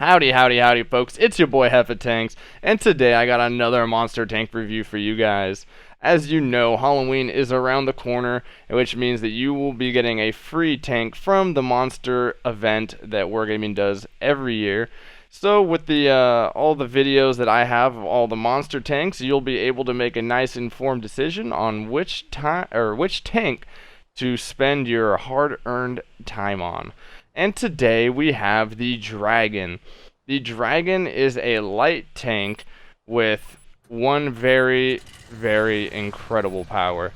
Howdy, howdy, howdy, folks. It's your boy Heffa Tanks, and today I got another monster tank review for you guys. As you know, Halloween is around the corner, which means that you will be getting a free tank from the monster event that Wargaming does every year. So with the all the videos that I have of all the monster tanks, you'll be able to make a nice informed decision on which tank to spend your hard-earned time on. And today we have the Dragon. The Dragon is a light tank with one very, very incredible power.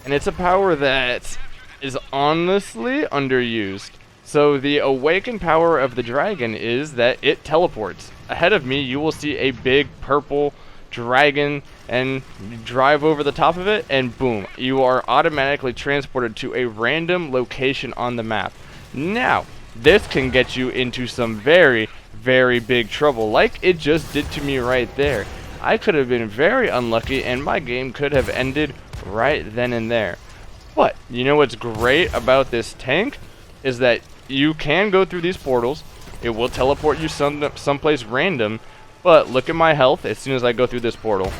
And it's a power that is honestly underused. So the awakened power of the Dragon is that it teleports. Ahead of me you will see a big purple dragon, and you drive over the top of it and boom, you are automatically transported to a random location on the map. Now, this can get you into some very, very big trouble, like it just did to me right there. I could have been very unlucky and my game could have ended right then and there. But, you know what's great about this tank is that you can go through these portals. It will teleport you someplace random, but look at my health as soon as I go through this portal.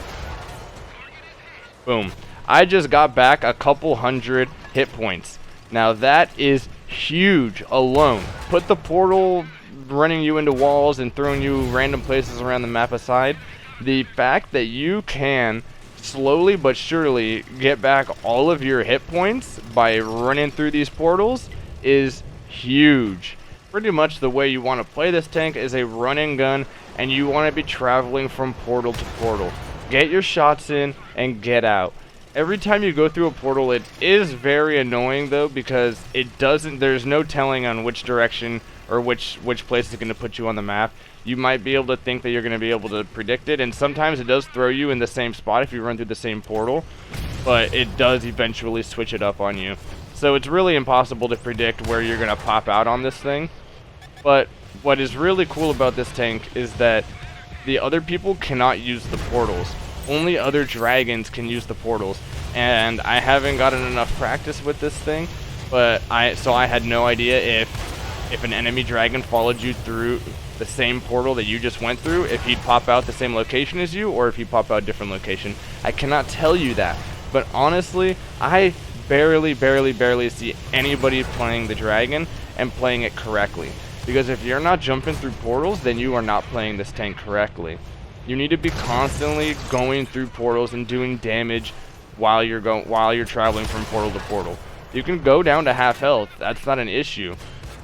Boom. I just got back a couple hundred hit points. Now that is huge alone. Put the portal running you into walls and throwing you random places around the map aside. The fact that you can slowly but surely get back all of your hit points by running through these portals is huge. Pretty much the way you want to play this tank is a run and gun, and you want to be traveling from portal to portal. Get your shots in and get out. Every time you go through a portal, it is very annoying though, because there's no telling on which direction or which place is going to put you on the map. You might be able to think that you're going to be able to predict it, and sometimes it does throw you in the same spot if you run through the same portal, but it does eventually switch it up on you. So it's really impossible to predict where you're going to pop out on this thing. But what is really cool about this tank is that the other people cannot use the portals. Only other dragons can use the portals, and I haven't gotten enough practice with this thing, but I had no idea if an enemy dragon followed you through the same portal that you just went through, if he'd pop out the same location as you, or if he'd pop out a different location. I cannot tell you that, but honestly, I barely see anybody playing the Dragon and playing it correctly. Because if you're not jumping through portals, then you are not playing this tank correctly. You need to be constantly going through portals and doing damage while you're traveling from portal to portal. You can go down to half health, that's not an issue.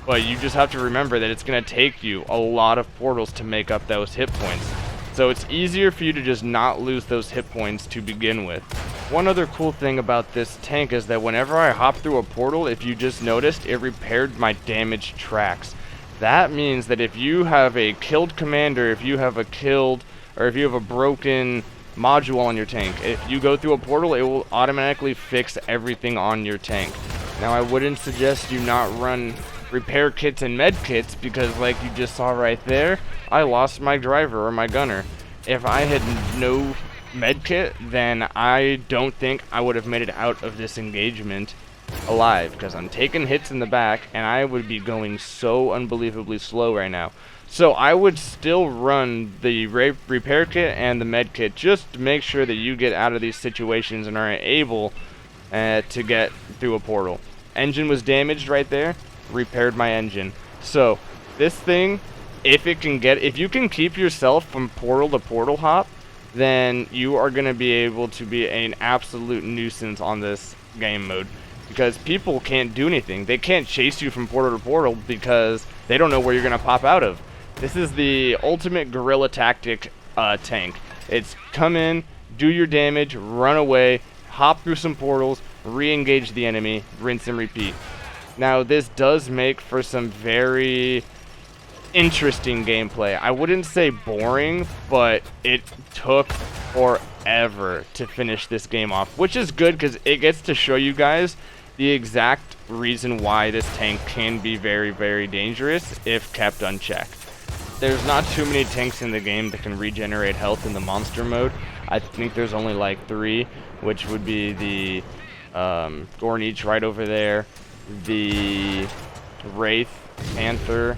But you just have to remember that it's going to take you a lot of portals to make up those hit points. So it's easier for you to just not lose those hit points to begin with. One other cool thing about this tank is that whenever I hop through a portal, if you just noticed, it repaired my damaged tracks. That means that if you have a killed commander, if you have a broken module on your tank, if you go through a portal, it will automatically fix everything on your tank. Now, I wouldn't suggest you not run repair kits and med kits, because like you just saw right there, I lost my driver or my gunner. If I had no med kit, then I don't think I would have made it out of this engagement alive, because I'm taking hits in the back and I would be going so unbelievably slow right now. So I would still run the repair kit and the med kit just to make sure that you get out of these situations and are able to get through a portal. Engine was damaged right there, repaired my engine. So this thing, if you can keep yourself from portal to portal hop, then you are going to be able to be an absolute nuisance on this game mode, because people can't do anything. They can't chase you from portal to portal because they don't know where you're going to pop out of. This is the ultimate guerrilla tactic tank. It's come in, do your damage, run away, hop through some portals, re-engage the enemy, rinse and repeat. Now, this does make for some very interesting gameplay. I wouldn't say boring, but it took forever to finish this game off, which is good because it gets to show you guys the exact reason why this tank can be very, very dangerous if kept unchecked. There's not too many tanks in the game that can regenerate health in the monster mode. I think there's only like 3, which would be the Gorniche right over there, the Wraith, Panther,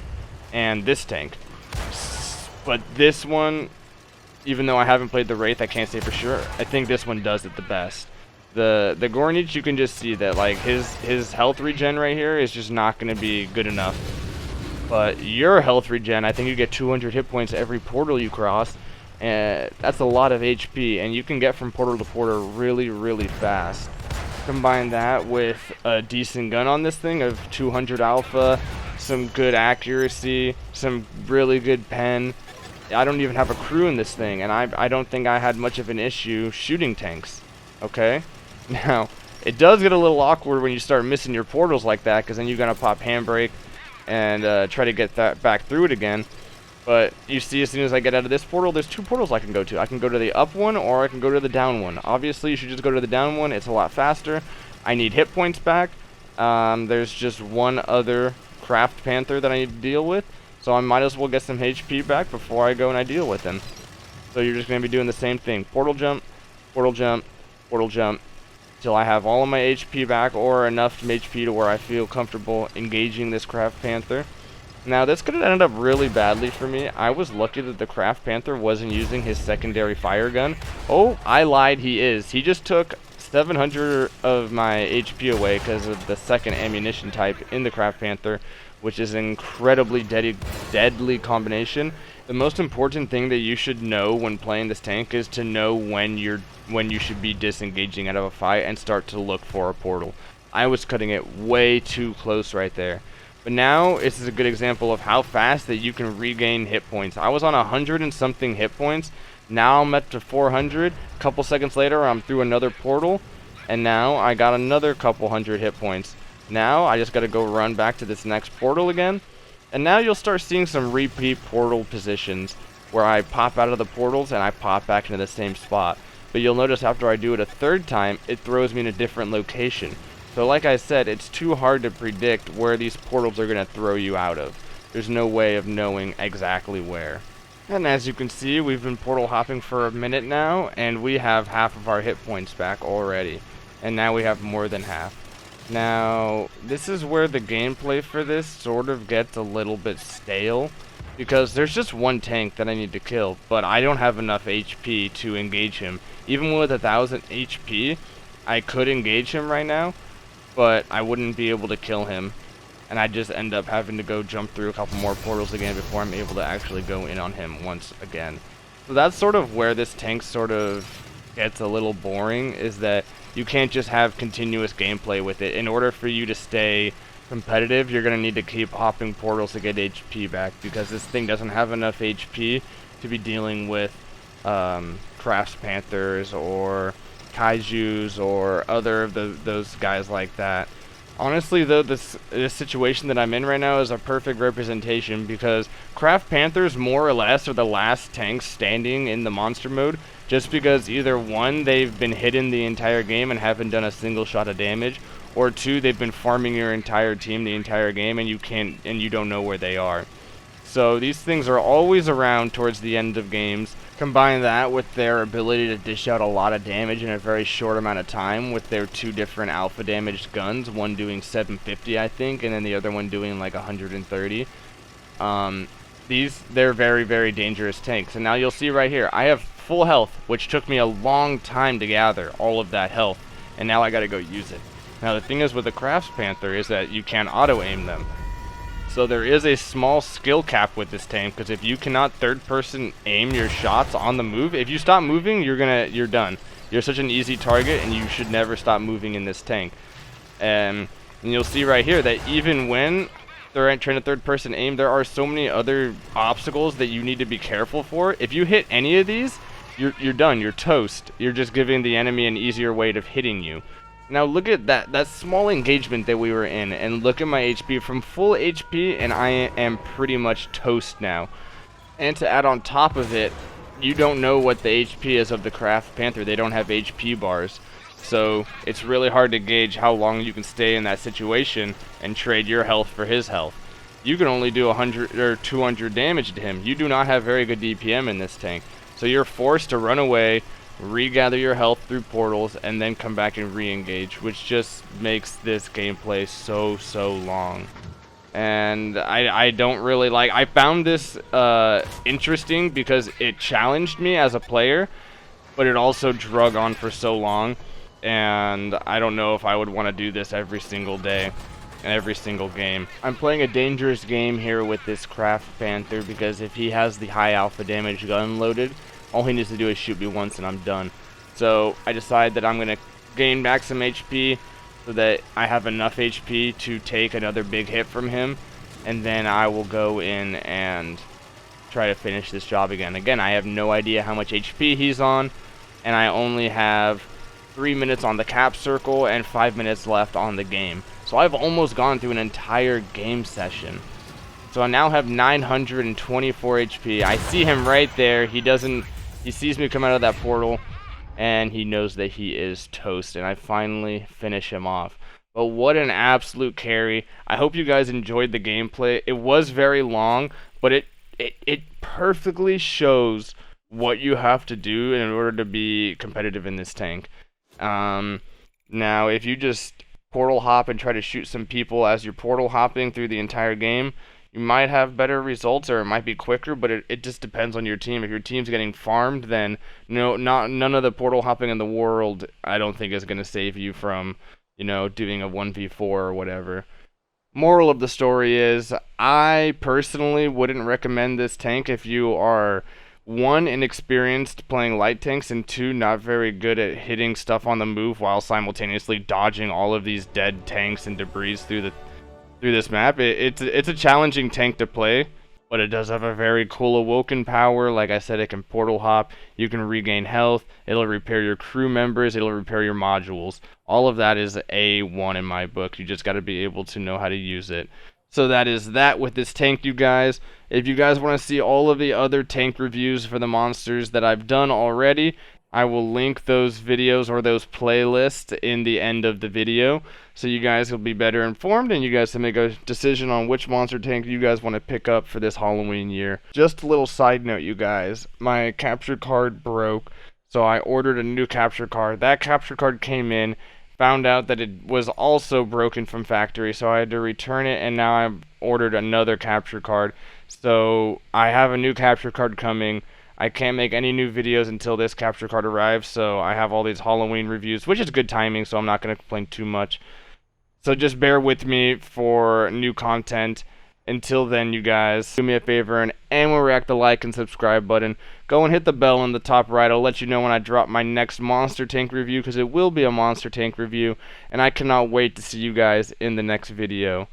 and this tank. But this one, even though I haven't played the Wraith, I can't say for sure. I think this one does it the best. The Gornich, you can just see that like his health regen right here is just not going to be good enough. But your health regen, I think you get 200 hit points every portal you cross, and that's a lot of HP, and you can get from portal to portal really, really fast. Combine that with a decent gun on this thing of 200 alpha, some good accuracy, some really good pen. I don't even have a crew in this thing, and I don't think I had much of an issue shooting tanks. Okay? Now, it does get a little awkward when you start missing your portals like that, because then you're going to pop handbrake and try to get that back through it again. But you see, as soon as I get out of this portal, there's two portals I can go to. I can go to the up one, or I can go to the down one. Obviously, you should just go to the down one. It's a lot faster. I need hit points back. There's just one other Craft Panther that I need to deal with, so I might as well get some HP back before I go and I deal with him. So you're just going to be doing the same thing. Portal jump, portal jump, portal jump, till I have all of my HP back, or enough HP to where I feel comfortable engaging this Craft Panther. Now, this could have ended up really badly for me. I was lucky that the Craft Panther wasn't using his secondary fire gun. Oh, I lied, he is. He just took 700 of my HP away because of the second ammunition type in the Craft Panther, which is an incredibly deadly combination. The most important thing that you should know when playing this tank is to know when you should be disengaging out of a fight and start to look for a portal. I was cutting it way too close right there. But now, this is a good example of how fast that you can regain hit points. I was on 100 and something hit points. Now I'm up to 400. A couple seconds later, I'm through another portal. And now I got another couple hundred hit points. Now I just got to go run back to this next portal again. And now you'll start seeing some repeat portal positions where I pop out of the portals and I pop back into the same spot. But you'll notice after I do it a third time, it throws me in a different location. So like I said, it's too hard to predict where these portals are going to throw you out of. There's no way of knowing exactly where. And as you can see, we've been portal hopping for a minute now, and we have half of our hit points back already. And now we have more than half. Now, this is where the gameplay for this sort of gets a little bit stale, because there's just one tank that I need to kill, but I don't have enough HP to engage him. Even with 1000 HP, I could engage him right now, but I wouldn't be able to kill him, and I just end up having to go jump through a couple more portals again before I'm able to actually go in on him once again. So that's sort of where this tank sort of gets a little boring, is that you can't just have continuous gameplay with it. In order for you to stay competitive, you're going to need to keep hopping portals to get HP back, because this thing doesn't have enough HP to be dealing with Craft Panthers or Kaijus or other of those guys like that. Honestly, though, this situation that I'm in right now is a perfect representation, because Craft Panthers more or less are the last tanks standing in the monster mode, just because either one, they've been hidden the entire game and haven't done a single shot of damage, or two, they've been farming your entire team the entire game and you don't know where they are. So these things are always around towards the end of games. Combine that with their ability to dish out a lot of damage in a very short amount of time with their two different alpha damaged guns, one doing 750 I think, and then the other one doing like 130. They're very, very dangerous tanks. And now you'll see right here, I have full health, which took me a long time to gather all of that health, and now I gotta go use it. Now the thing is with the Craft Panther is that you can't auto aim them. So there is a small skill cap with this tank, because if you cannot third-person aim your shots on the move, if you stop moving, you're done. You're such an easy target, and you should never stop moving in this tank. And you'll see right here that even when they're trying to third-person aim, there are so many other obstacles that you need to be careful for. If you hit any of these, you're done. You're toast. You're just giving the enemy an easier way of hitting you. Now look at that small engagement that we were in, and look at my HP. From full HP, and I am pretty much toast now. And to add on top of it, you don't know what the HP is of the Craft Panther. They don't have HP bars. So it's really hard to gauge how long you can stay in that situation and trade your health for his health. You can only do 100 or 200 damage to him. You do not have very good DPM in this tank. So you're forced to run away, regather your health through portals, and then come back and re-engage, which just makes this gameplay so long. And I don't really like. I found this interesting because it challenged me as a player, but it also drug on for so long, and I don't know if I would want to do this every single day and every single game. I'm playing a dangerous game here with this Craft Panther because if he has the high alpha damage gun loaded, all he needs to do is shoot me once and I'm done. So I decide that I'm going to gain maximum HP so that I have enough HP to take another big hit from him, and then I will go in and try to finish this job again. Again, I have no idea how much HP he's on, and I only have 3 minutes on the cap circle and 5 minutes left on the game. So I've almost gone through an entire game session. So I now have 924 HP. I see him right there. He sees me come out of that portal, and he knows that he is toast, and I finally finish him off. But what an absolute carry. I hope you guys enjoyed the gameplay. It was very long, but it perfectly shows what you have to do in order to be competitive in this tank. Now, if you just portal hop and try to shoot some people as you're portal hopping through the entire game, you might have better results, or it might be quicker, but it just depends on your team. If your team's getting farmed, then none of the portal hopping in the world, I don't think, is going to save you from, doing a 1v4 or whatever. Moral of the story is, I personally wouldn't recommend this tank if you are, 1, inexperienced playing light tanks, and 2, not very good at hitting stuff on the move while simultaneously dodging all of these dead tanks and debris through this map. It's a challenging tank to play, but it does have a very cool awoken power. Like I said, it can portal hop, you can regain health, it'll repair your crew members, it'll repair your modules. All of that is A1 in my book. You just got to be able to know how to use it. So that is that with this tank, you guys. If you guys want to see all of the other tank reviews for the monsters that I've done already, I will link those videos or those playlists in the end of the video, so you guys will be better informed and you guys can make a decision on which monster tank you guys want to pick up for this Halloween year. Just a little side note, you guys. My capture card broke, so I ordered a new capture card. That capture card came in, found out that it was also broken from factory, so I had to return it, and now I've ordered another capture card. So I have a new capture card coming. I can't make any new videos until this capture card arrives, so I have all these Halloween reviews, which is good timing, so I'm not going to complain too much. So just bear with me for new content. Until then, you guys, do me a favor and react the like and subscribe button. Go and hit the bell in the top right. I'll let you know when I drop my next monster tank review, because it will be a monster tank review, and I cannot wait to see you guys in the next video.